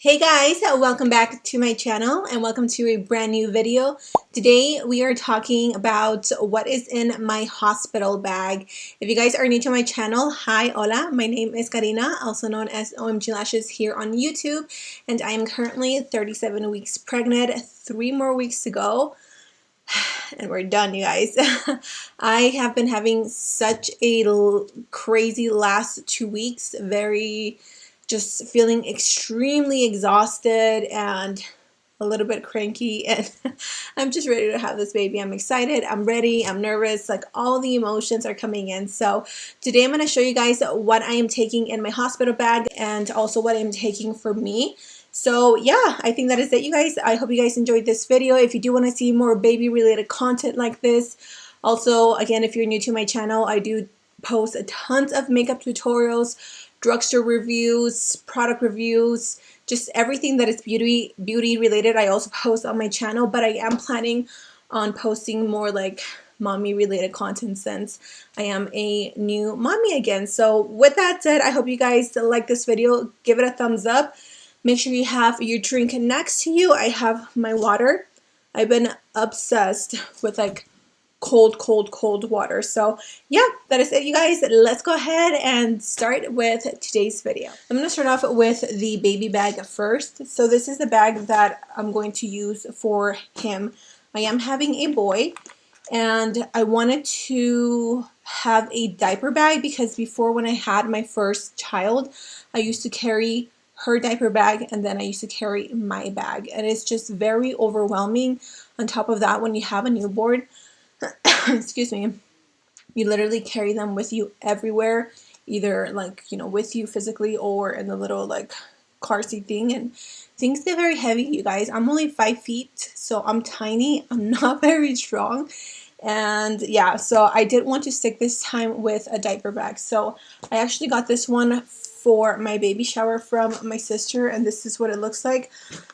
Hey guys, welcome back to my channel and welcome to a brand new video. Today we are talking about what is in my hospital bag. If you guys are new to my channel, hi, hola, my name is Karina, also known as Ohmglashes here on YouTube, and I am currently 37 weeks pregnant, 3 more weeks to go. And we're done, you guys. I have been having such a crazy last 2 weeks, just feeling extremely exhausted and a little bit cranky, and I'm just ready to have this baby. I'm excited, I'm ready, I'm nervous, like all the emotions are coming in. So today I'm going to show you guys what I am taking in my hospital bag and also what I'm taking for me. So yeah, I think that is it, you guys. I hope you guys enjoyed this video. If you do want to see more baby related content like this, also again, if you're new to my channel, I do post tons of makeup tutorials, drugstore reviews, product reviews, just everything that is beauty related. I also post on my channel, but I am planning on posting more like mommy related content since I am a new mommy again. So with that said, I hope you guys like this video. Give it a thumbs up. Make sure you have your drink next to you. I have my water. I've been obsessed with like cold water. So yeah, that is it, you guys. Let's go ahead and start with today's video. I'm going to start off with the baby bag first. So this is the bag that I'm going to use for him. I am having a boy, and I wanted to have a diaper bag because before, when I had my first child, I used to carry her diaper bag and then I used to carry my bag, and it's just very overwhelming. On top of that, when you have a newborn, excuse me, you literally carry them with you everywhere, either like, you know, with you physically or in the little like car seat thing, and things get very heavy, you guys. I'm only 5 feet, so I'm tiny. I'm not very strong. And yeah, so I did want to stick this time with a diaper bag. So I actually got this one for my baby shower from my sister, and this is what it looks like.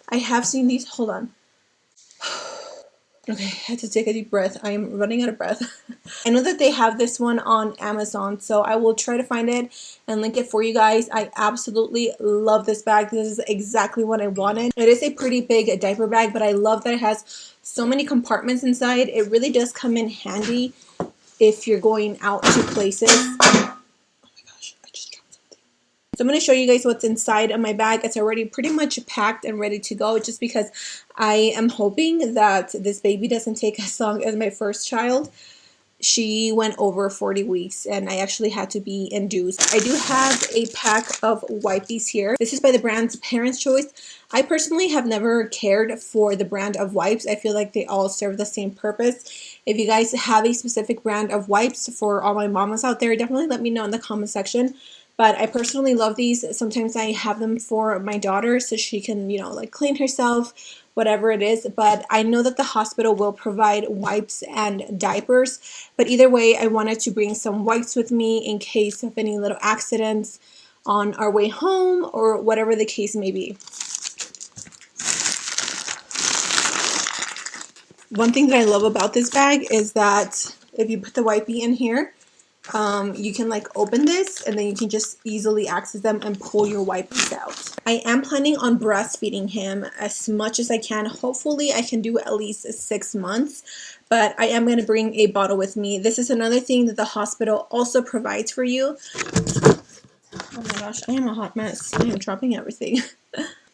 I have seen these, hold on. Okay, I had to take a deep breath. I am running out of breath. I know that they have this one on Amazon, so I will try to find it and link it for you guys. I absolutely love this bag. This is exactly what I wanted. It is a pretty big diaper bag, but I love that it has so many compartments inside. It really does come in handy if you're going out to places. So I'm going to show you guys what's inside of my bag. It's already pretty much packed and ready to go, just because I am hoping that this baby doesn't take as long as my first child. She went over 40 weeks and I actually had to be induced. I do have a pack of wipes here. This is by the brand Parents' Choice. I personally have never cared for the brand of wipes. I feel like they all serve the same purpose. If you guys have a specific brand of wipes for all my mamas out there, definitely let me know in the comment section. But I personally love these. Sometimes I have them for my daughter so she can, you know, like clean herself, whatever it is. But I know that the hospital will provide wipes and diapers. But either way, I wanted to bring some wipes with me in case of any little accidents on our way home or whatever the case may be. One thing that I love about this bag is that if you put the wipey in here, you can like open this and then you can just easily access them and pull your wipes out. I am planning on breastfeeding him as much as I can. Hopefully I can do at least 6 months, but I am going to bring a bottle with me. This is another thing that the hospital also provides for you. Oh my gosh, I am a hot mess. I am dropping everything.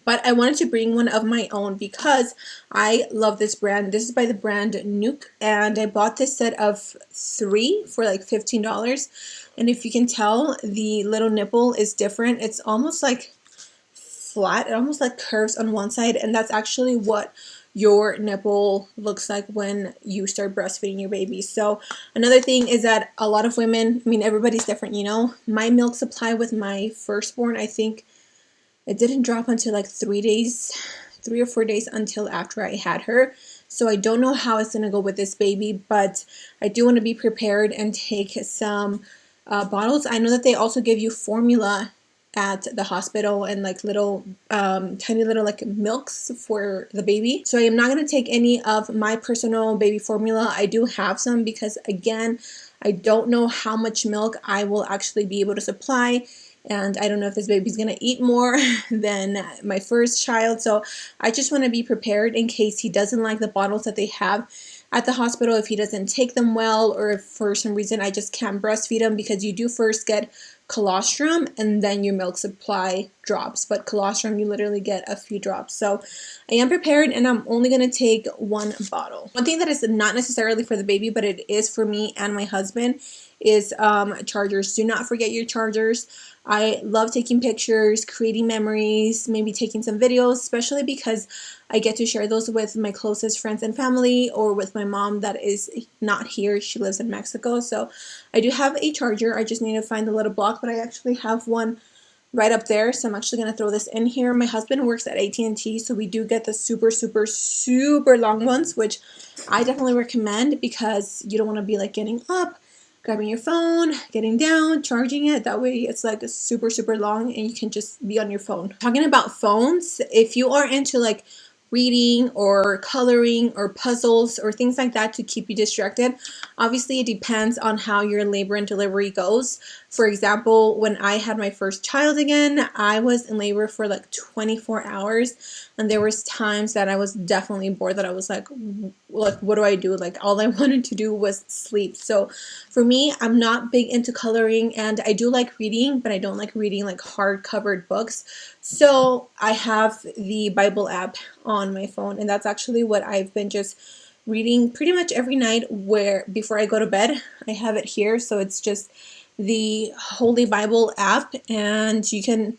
But I wanted to bring one of my own because I love this brand. This is by the brand Nuke, and I bought this set of 3 for like $15. And if you can tell, the little nipple is different. It's almost like flat. It almost like curves on one side, and that's actually what your nipple looks like when you start breastfeeding your baby. So another thing is that a lot of women, I mean, everybody's different, you know. My milk supply with my firstborn, I think, it didn't drop until like 3 or 4 days until after I had her. So I don't know how it's going to go with this baby, but I do want to be prepared and take some bottles. I know that they also give you formula at the hospital and like little tiny little like milks for the baby. So I am not going to take any of my personal baby formula. I do have some because, again, I don't know how much milk I will actually be able to supply and I don't know if this baby's gonna eat more than my first child, so I just want to be prepared in case he doesn't like the bottles that they have at the hospital, if he doesn't take them well, or if for some reason I just can't breastfeed him, because you do first get colostrum and then your milk supply drops, but colostrum you literally get a few drops. So I am prepared, and I'm only going to take one bottle. One thing that is not necessarily for the baby, but it is for me and my husband, is chargers. Do not forget your chargers. I love taking pictures, creating memories, maybe taking some videos, especially because I get to share those with my closest friends and family, or with my mom that is not here. She lives in Mexico. So I do have a charger. I just need to find the little block, but I actually have one right up there, so I'm actually going to throw this in here. My husband works at AT&T, so we do get the super, super, super long ones, which I definitely recommend, because you don't want to be like getting up, grabbing your phone, getting down, charging it. That way it's like super, super long, and you can just be on your phone. Talking about phones, if you are into like reading or coloring or puzzles or things like that to keep you distracted, obviously it depends on how your labor and delivery goes. For example, when I had my first child again, I was in labor for like 24 hours, and there was times that I was definitely bored, that I was like what do I do? Like all I wanted to do was sleep. So for me, I'm not big into coloring, and I do like reading, but I don't like reading like hard covered books. So I have the Bible app on my phone, and that's actually what I've been just reading pretty much every night where before I go to bed. I have it here, so it's just the Holy Bible app, and you can,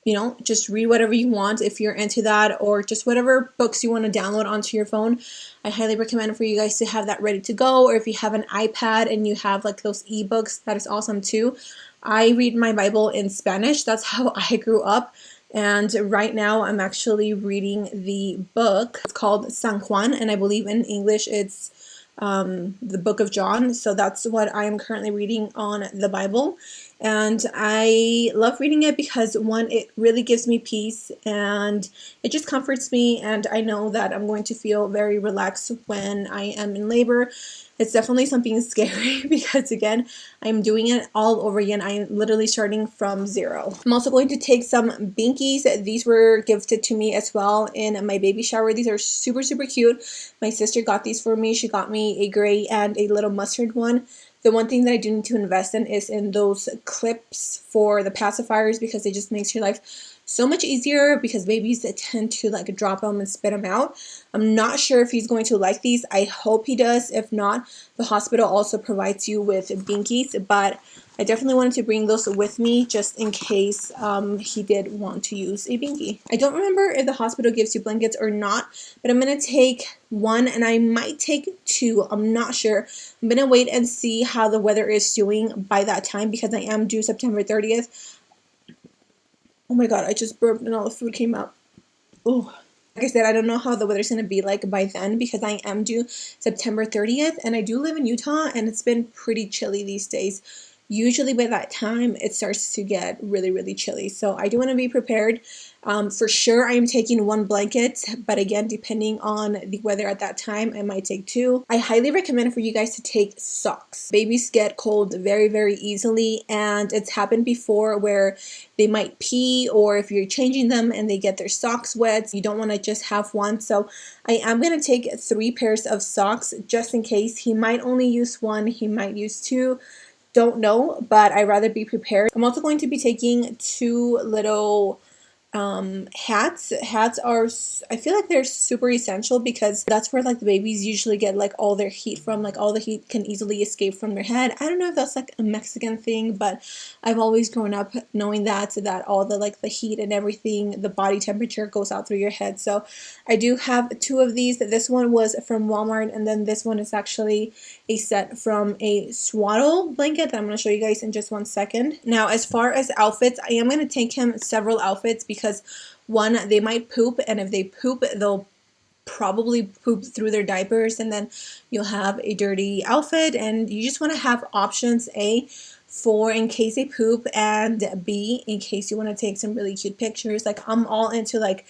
you know, just read whatever you want if you're into that, or just whatever books you want to download onto your phone. I highly recommend for you guys to have that ready to go, or if you have an iPad and you have like those ebooks, that is awesome too. I read my Bible in Spanish. That's how I grew up. And right now I'm actually reading the book. It's called San Juan, and I believe in English it's the book of John. So that's what I am currently reading on the Bible. And I love reading it because, one, it really gives me peace, and it just comforts me, and I know that I'm going to feel very relaxed when I am in labor. It's definitely something scary because, again, I'm doing it all over again. I am literally starting from zero. I'm also going to take some binkies. These were gifted to me as well in my baby shower. These are super, super cute. My sister got these for me. She got me a gray and a little mustard one. The one thing that I do need to invest in is in those clips for the pacifiers, because it just makes your life so much easier, because babies tend to like drop them and spit them out. I'm not sure if he's going to like these. I hope he does. If not, the hospital also provides you with binkies, but I definitely wanted to bring those with me just in case he did want to use a binky. I don't remember if the hospital gives you blankets or not, but I'm going to take one, and I might take two. I'm not sure. I'm going to wait and see how the weather is doing by that time, because I am due September 30th. Oh my god, I just burped and all the food came out. Oh. Like I said, I don't know how the weather's going to be like by then, because I am due September 30th, and I do live in Utah, and it's been pretty chilly these days. Usually by that time, it starts to get really, really chilly. So I do want to be prepared. For sure, I am taking one blanket, but again, depending on the weather at that time, I might take two. I highly recommend for you guys to take socks. Babies get cold very, very easily, and it's happened before where they might pee, or if you're changing them and they get their socks wet, you don't want to just have one. So I am going to take 3 pairs of socks just in case. He might only use one, he might use two. Don't know, but I'd rather be prepared. I'm also going to be taking 2 little hats. Hats are, I feel like they're super essential, because that's where like the babies usually get like all their heat from. Like all the heat can easily escape from their head. I don't know if that's like a Mexican thing, but I've always grown up knowing that all the like the heat and everything, the body temperature goes out through your head. So I do have 2 of these. This one was from Walmart, and then this one is actually a set from a swaddle blanket that I'm going to show you guys in just one second. Now, as far as outfits, I am going to take him several outfits, because one, they might poop, and if they poop, they'll probably poop through their diapers, and then you'll have a dirty outfit. And you just want to have options: A, for in case they poop, and B, in case you want to take some really cute pictures. Like, I'm all into like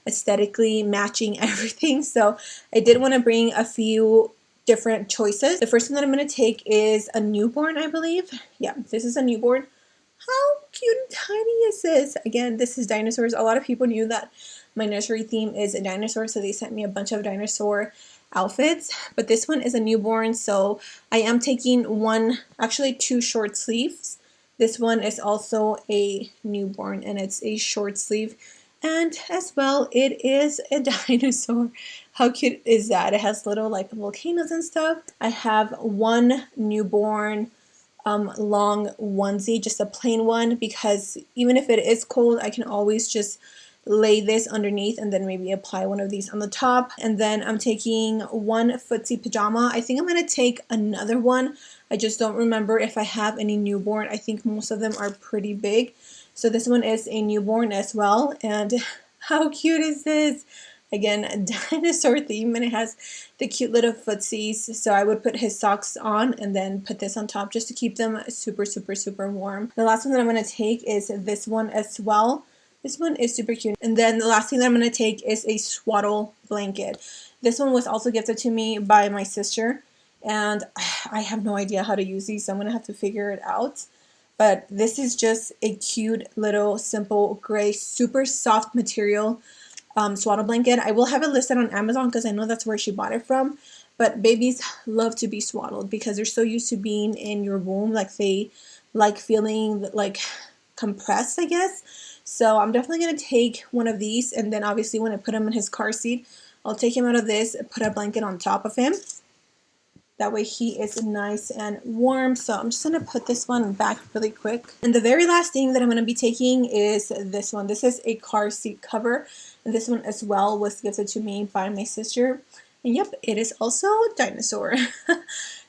aesthetically matching everything, so I did want to bring a few different choices. The first one that I'm going to take is a newborn, I believe. Yeah, this is a newborn. How cute and tiny is this? Again, this is dinosaurs. A lot of people knew that my nursery theme is a dinosaur, so they sent me a bunch of dinosaur outfits. But this one is a newborn, so I am taking one, actually two short sleeves. This one is also a newborn, and it's a short sleeve. And as well, it is a dinosaur. How cute is that? It has little like volcanoes and stuff. I have one newborn long onesie, just a plain one, because even if it is cold, I can always just lay this underneath and then maybe apply one of these on the top. And then I'm taking one footsie pajama. I think I'm going to take another one. I just don't remember if I have any newborn. I think most of them are pretty big. So this one is a newborn as well. And how cute is this? Again, a dinosaur theme, and it has the cute little footsies. So I would put his socks on and then put this on top just to keep them super, super, super warm. The last one that I'm going to take is this one as well. This one is super cute. And then the last thing that I'm going to take is a swaddle blanket. This one was also gifted to me by my sister, and I have no idea how to use these, so I'm going to have to figure it out. But this is just a cute little simple gray, super soft material swaddle blanket. I will have it listed on Amazon because I know that's where she bought it from. But babies love to be swaddled because they're so used to being in your womb. Like they like feeling like compressed, I guess. So I'm definitely going to take one of these, and then obviously when I put him in his car seat, I'll take him out of this and put a blanket on top of him. That way he is nice and warm. So I'm just going to put this one back really quick. And the very last thing that I'm going to be taking is this one. This is a car seat cover. And this one as well was gifted to me by my sister. And yep, it is also a dinosaur.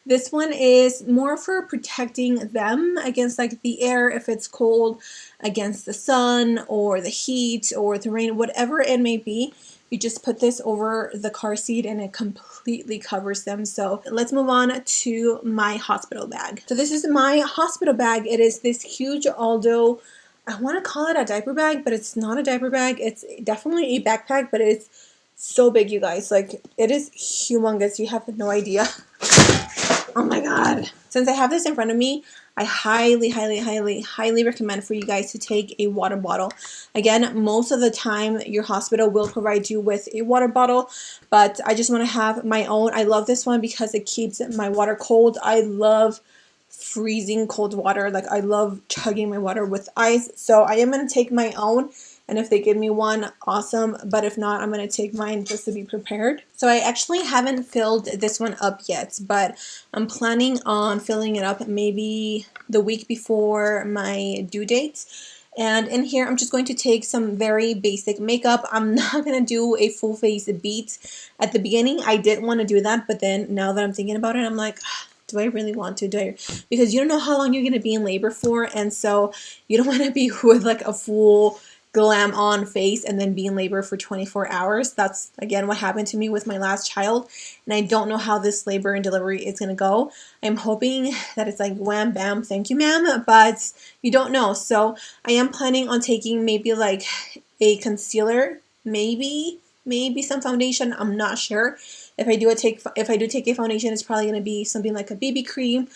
This one is more for protecting them against like the air if it's cold, against the sun or the heat or the rain, whatever it may be. You just put this over the car seat and it completely covers them. So let's move on to my hospital bag. So this is my hospital bag. It is this huge, although I want to call it a diaper bag, but it's not a diaper bag. It's definitely a backpack, but it's so big, you guys. Like, it is humongous. You have no idea. Oh my God. Since I have this in front of me, I highly, highly, highly, highly recommend for you guys to take a water bottle. Again, most of the time your hospital will provide you with a water bottle, but I just want to have my own. I love this one because it keeps my water cold. I love freezing cold water. Like, I love chugging my water with ice. So I am going to take my own. And if they give me one, awesome. But if not, I'm going to take mine just to be prepared. So I actually haven't filled this one up yet, but I'm planning on filling it up maybe the week before my due date. And in here, I'm just going to take some very basic makeup. I'm not going to do a full face beat. At the beginning, I did want to do that, but then now that I'm thinking about it, I'm like, do I really want to? Because you don't know how long you're going to be in labor for, and so you don't want to be with like a full glam on face and then be in labor for 24 hours. That's again what happened to me with my last child, and I don't know how this labor and delivery is gonna go. I'm hoping that it's like wham bam, thank you ma'am, but you don't know. So I am planning on taking maybe like a concealer, maybe some foundation. I'm not sure. If I do take a foundation, it's probably gonna be something like a BB cream.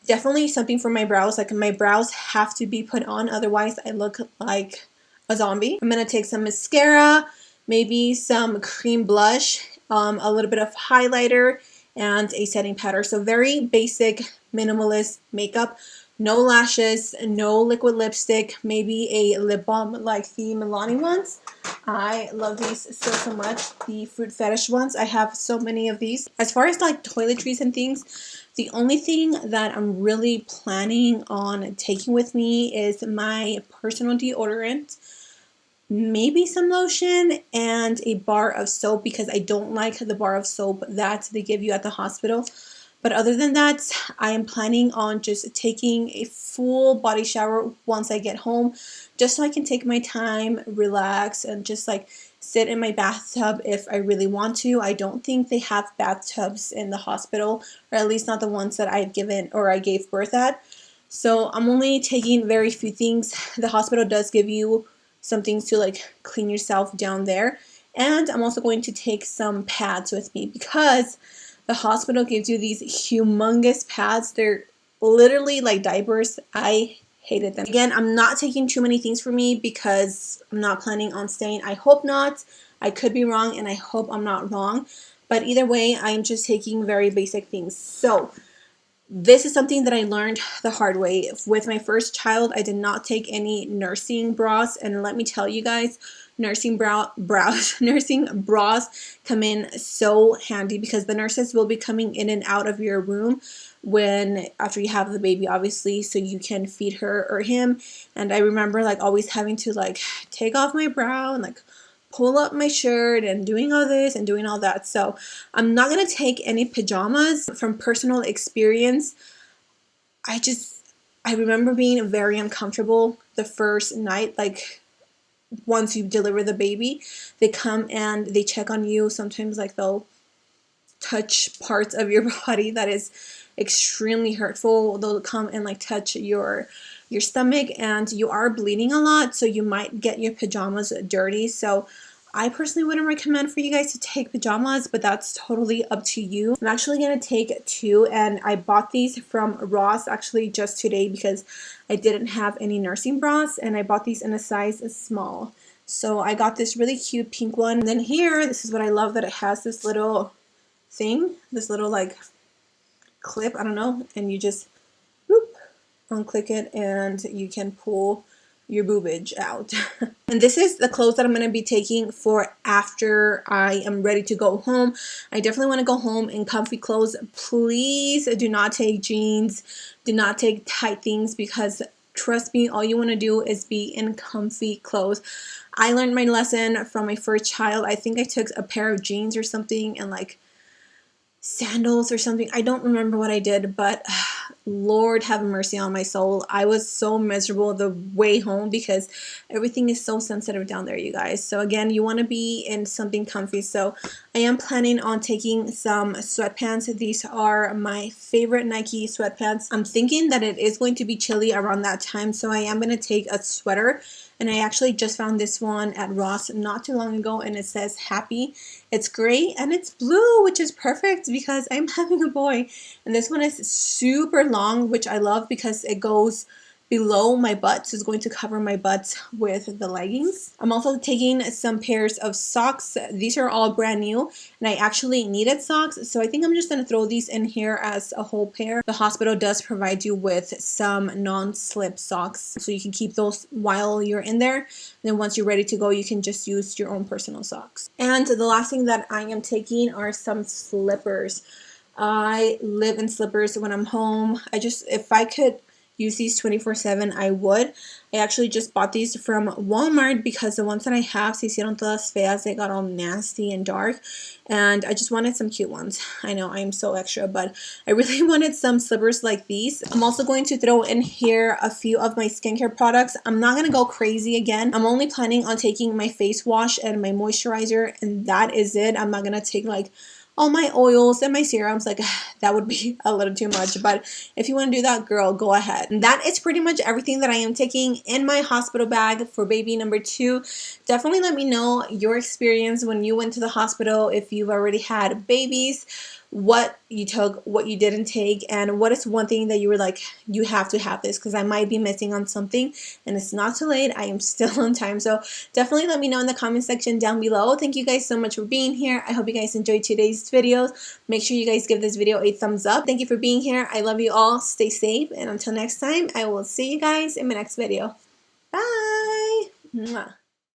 Definitely something for my brows. Like, my brows have to be put on, otherwise I look like a zombie. I'm going to take some mascara, maybe some cream blush, a little bit of highlighter, and a setting powder. So very basic, minimalist makeup. No lashes, no liquid lipstick, maybe a lip balm like the Milani ones. I love these so much. The Fruit Fetish ones. I have so many of these. As far as like toiletries and things, the only thing that I'm really planning on taking with me is my personal deodorant, maybe some lotion, and a bar of soap, because I don't like the bar of soap that they give you at the hospital. But other than that, I am planning on just taking a full body shower once I get home, just so I can take my time, relax, and just like sit in my bathtub if I really want to. I don't think they have bathtubs in the hospital, or at least not the ones that I gave birth at. So I'm only taking very few things. The hospital does give you some things to like clean yourself down there. And I'm also going to take some pads with me, because the hospital gives you these humongous pads. They're literally like diapers. I hated them. Again, I'm not taking too many things for me because I'm not planning on staying. I hope not. I could be wrong, and I hope I'm not wrong. But either way, I'm just taking very basic things. So this is something that I learned the hard way. With my first child, I did not take any nursing bras, and let me tell you guys, nursing bras come in so handy because the nurses will be coming in and out of your room after you have the baby, obviously, so you can feed her or him. And I remember like always having to like take off my bra and like pull up my shirt and doing all this and doing all that. So I'm not gonna take any pajamas. From personal experience, I remember being very uncomfortable the first night. Like once you deliver the baby, they come and they check on you. Sometimes like they'll touch parts of your body that is extremely hurtful. They'll come and like touch your stomach, and you are bleeding a lot, so you might get your pajamas dirty. So I personally wouldn't recommend for you guys to take pajamas, but that's totally up to you. I'm actually going to take 2, and I bought these from Ross actually just today because I didn't have any nursing bras, and I bought these in a size small. So I got this really cute pink one. And then here, this is what I love, that it has this little thing, this little like clip, I don't know, and you just whoop, unclick it and you can pull your boobage out. And this is the clothes that I'm going to be taking for after I am ready to go home. I definitely want to go home in comfy clothes. Please do not take jeans, do not take tight things, because trust me, all you want to do is be in comfy clothes. I learned my lesson from my first child. I think I took a pair of jeans or something and like sandals or something. I don't remember what I did, but Lord have mercy on my soul. I was so miserable the way home because everything is so sensitive down there, you guys. So again, you want to be in something comfy. So I am planning on taking some sweatpants. These are my favorite Nike sweatpants. I'm thinking that it is going to be chilly around that time, so I am going to take a sweater. And I actually just found this one at Ross not too long ago, and it says happy. It's gray and it's blue, which is perfect because I'm having a boy. And this one is super long, which I love because it goes below my butt, so it's going to cover my butt with the leggings. I'm also taking some pairs of socks. These are all brand new, and I actually needed socks, so I think I'm just going to throw these in here as a whole pair. The hospital does provide you with some non-slip socks, so you can keep those while you're in there. And then once you're ready to go, you can just use your own personal socks. And the last thing that I am taking are some slippers. I live in slippers when I'm home. If I could use these 24/7, I would. I actually just bought these from Walmart because the ones that I have se hicieron todas feas. They got all nasty and dark, and I just wanted some cute ones. I know I am so extra, but I really wanted some slippers like these. I'm also going to throw in here a few of my skincare products. I'm not going to go crazy again. I'm only planning on taking my face wash and my moisturizer, and that is it. I'm not going to take like all my oils and my serums. Like, that would be a little too much, but if you want to do that, girl, go ahead. And that is pretty much everything that I am taking in my hospital bag for baby number 2. Definitely let me know your experience when you went to the hospital, if you've already had babies, what you took, what you didn't take, and what is one thing that you were like, you have to have this, because I might be missing on something, and it's not too late. I am still on time, so definitely let me know in the comment section down below. Thank you guys so much for being here. I hope you guys enjoyed today's videos. Make sure you guys give this video a thumbs up. Thank you for being here. I love you all. Stay safe, and until next time, I will see you guys in my next video. Bye! Mwah.